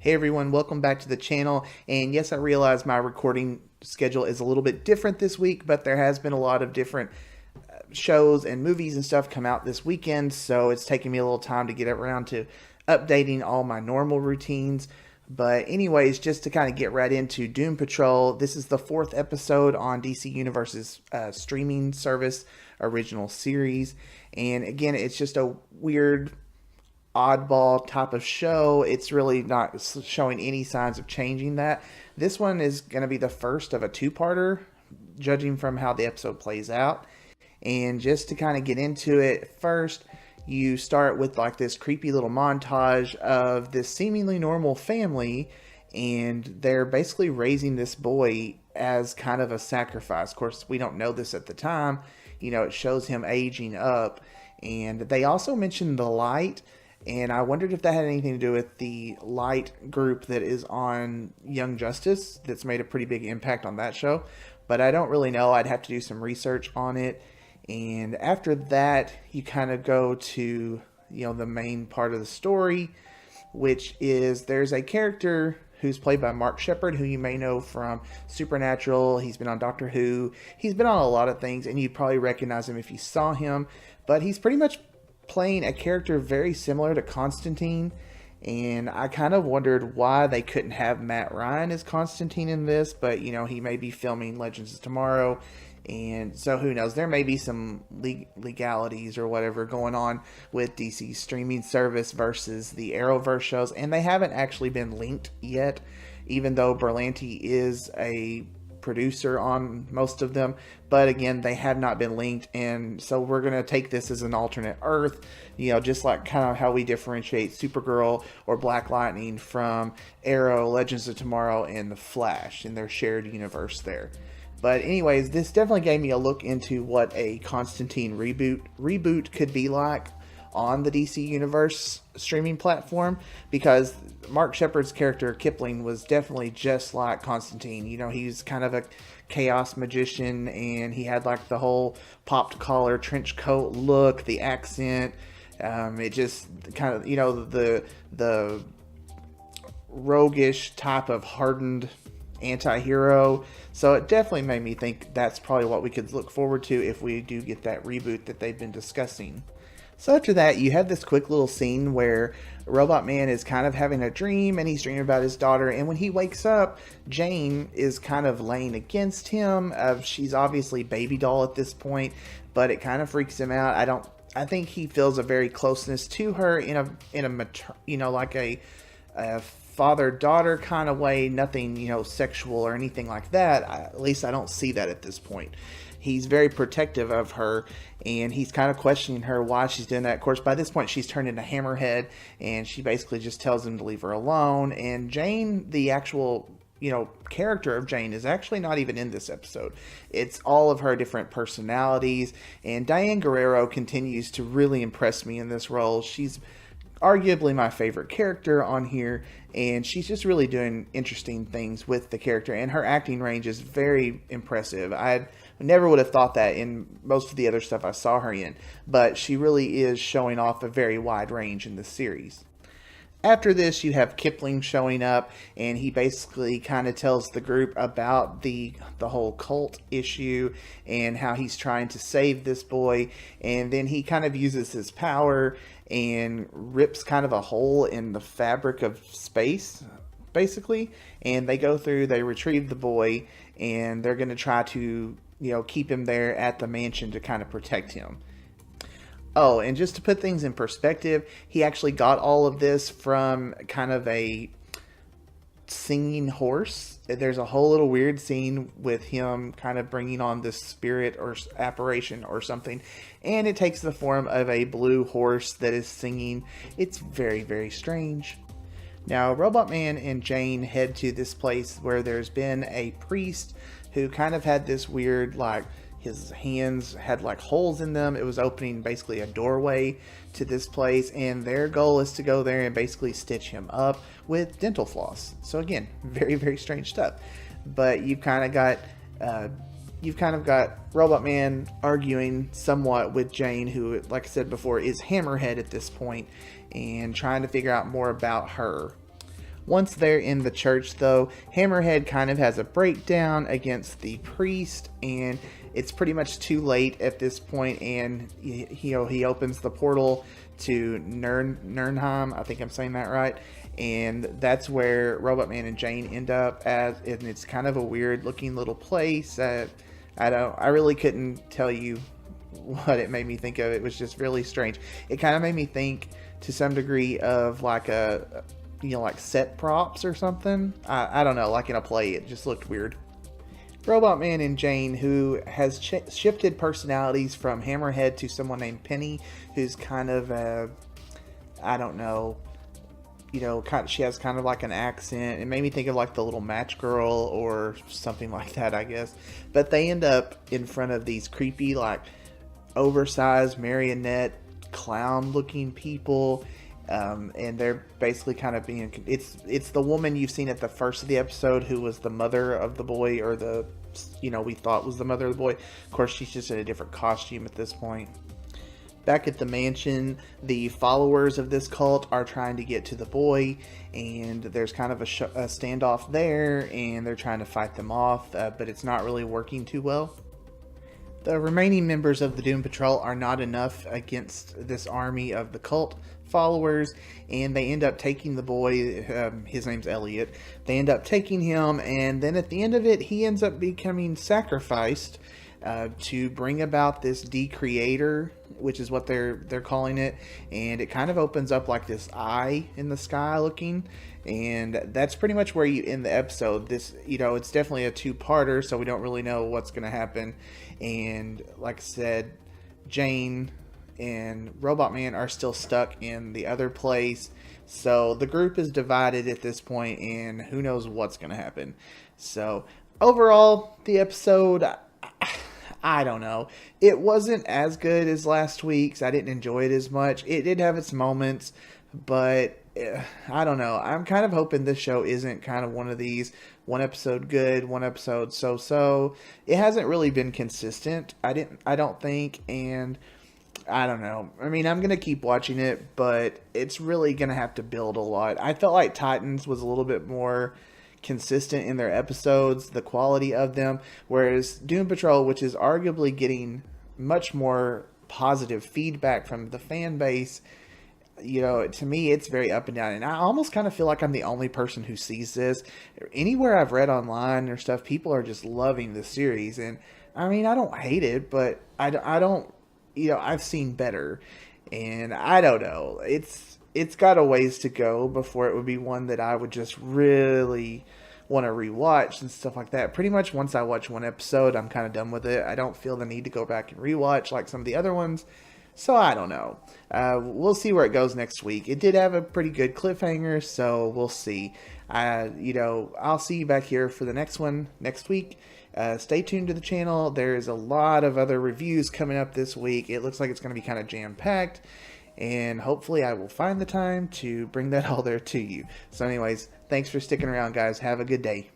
Hey everyone, welcome back to the channel. And yes, I realize my recording schedule is a little bit different this week, but there has been a lot of different shows and movies and stuff come out this weekend, so it's taking me a little time to get around to updating all my normal routines. But anyways, just to kind of get right into Doom Patrol, this is the fourth episode on DC Universe's streaming service original series. And again, it's just a weird oddball type of show. It's really not showing any signs of changing that. This one is going to be the first of a two-parter, judging from how the episode plays out. And just to kind of get into it, first, you start with like this creepy little montage of this seemingly normal family, and they're basically raising this boy as kind of a sacrifice. Of course, we don't know this at the time. You know, it shows him aging up. And they also mentioned the light, and I wondered if that had anything to do with the light group that is on Young Justice that's made a pretty big impact on that show. But I don't really know. I'd have to do some research on it. And after that, you kind of go to, the main part of the story, which is there's a character who's played by Mark Sheppard, who you may know from Supernatural. He's been on Doctor Who. He's been on a lot of things, and you'd probably recognize him if you saw him. But he's pretty much playing a character very similar to Constantine, and I kind of wondered why they couldn't have Matt Ryan as Constantine in this, but he may be filming Legends of Tomorrow, and so who knows, there may be some legalities or whatever going on with DC's streaming service versus the Arrowverse shows, and they haven't actually been linked yet, even though Berlanti is a producer on most of them. But again, they have not been linked, and so we're going to take this as an alternate Earth, just like kind of how we differentiate Supergirl or Black Lightning from Arrow, Legends of Tomorrow, and The Flash in their shared universe there. But anyways, this definitely gave me a look into what a Constantine reboot could be like on the DC Universe streaming platform, because Mark Sheppard's character Kipling was definitely just like Constantine. He's kind of a chaos magician, and he had like the whole popped collar trench coat look, the accent. It just kind of, the roguish type of hardened anti-hero. So it definitely made me think that's probably what we could look forward to if we do get that reboot that they've been discussing. So after that, you have this quick little scene where Robot Man is kind of having a dream, and he's dreaming about his daughter, and when he wakes up, Jane is kind of laying against him. She's obviously baby doll at this point, but it kind of freaks him out. I think he feels a very closeness to her in a like a father-daughter kind of way, nothing, sexual or anything like that. At least I don't see that at this point. He's very protective of her, and he's kind of questioning her why she's doing that. Of course, by this point, she's turned into Hammerhead, and she basically just tells him to leave her alone. And Jane, the actual, character of Jane, is actually not even in this episode. It's all of her different personalities, and Diane Guerrero continues to really impress me in this role. She's arguably my favorite character on here, and she's just really doing interesting things with the character, and her acting range is very impressive. I never would have thought that in most of the other stuff I saw her in, but she really is showing off a very wide range in this series. After this, you have Kipling showing up, and he basically kind of tells the group about the whole cult issue and how he's trying to save this boy, and then he kind of uses his power and rips kind of a hole in the fabric of space, basically, and they go through, they retrieve the boy, and they're going to try to, keep him there at the mansion to kind of protect him. Oh, and just to put things in perspective, he actually got all of this from kind of a singing horse. There's a whole little weird scene with him kind of bringing on this spirit or apparition or something, and it takes the form of a blue horse that is singing. It's very, very strange. Now, Robot Man and Jane head to this place where there's been a priest who kind of had this weird, like, his hands had like holes in them. It was opening basically a doorway to this place, and their goal is to go there and basically stitch him up with dental floss. So again, very, very strange stuff. But you've kind of got Robot Man arguing somewhat with Jane, who, like I said before, is Hammerhead at this point, and trying to figure out more about her. Once they're in the church, though, Hammerhead kind of has a breakdown against the priest, and it's pretty much too late at this point, and he opens the portal to Nirnheim. I think I'm saying that right. And that's where Robot Man and Jane end up at, and it's kind of a weird looking little place. I really couldn't tell you what it made me think of. It was just really strange. It kind of made me think to some degree of like like set props or something. I don't know, like in a play. It just looked weird. Robot Man and Jane, who has shifted personalities from Hammerhead to someone named Penny, who's kind of I don't know, she has kind of like an accent. It made me think of like the little Match Girl or something like that, I guess. But they end up in front of these creepy, like oversized marionette clown looking people. And they're basically kind of being, it's the woman you've seen at the first of the episode who was the mother of the boy, or we thought was the mother of the boy. Of course, she's just in a different costume at this point. Back at the mansion, the followers of this cult are trying to get to the boy, and there's kind of a standoff there, and they're trying to fight them off, but it's not really working too well. The remaining members of the Doom Patrol are not enough against this army of the cult followers, and they end up taking the boy. His name's Elliot. They end up taking him, and then at the end of it, he ends up becoming sacrificed to bring about this decreator, which is what they're calling it. And it kind of opens up like this eye in the sky looking, and that's pretty much where you end the episode. This, it's definitely a two-parter, so we don't really know what's going to happen. And like I said, Jane and Robot Man are still stuck in the other place, so the group is divided at this point, and who knows what's going to happen. So overall, the episode, I don't know. It wasn't as good as last week's. I didn't enjoy it as much. It did have its moments, but I don't know. I'm kind of hoping this show isn't kind of one of these one episode good, one episode so. It hasn't really been consistent. I don't think, and I don't know. I mean, I'm going to keep watching it, but it's really going to have to build a lot. I felt like Titans was a little bit more consistent in their episodes, the quality of them, whereas Doom Patrol, which is arguably getting much more positive feedback from the fan base, to me, it's very up and down, and I almost kind of feel like I'm the only person who sees this. Anywhere I've read online or stuff, people are just loving the series, and I mean, I don't hate it, but I don't, I've seen better, and I don't know. It's got a ways to go before it would be one that I would just really want to rewatch and stuff like that. Pretty much once I watch one episode, I'm kind of done with it. I don't feel the need to go back and rewatch like some of the other ones. So I don't know. We'll see where it goes next week. It did have a pretty good cliffhanger, so we'll see. I'll see you back here for the next one next week. Stay tuned to the channel. There's a lot of other reviews coming up this week. It looks like it's going to be kind of jam-packed, and hopefully I will find the time to bring that all there to you. So anyways, thanks for sticking around, guys. Have a good day.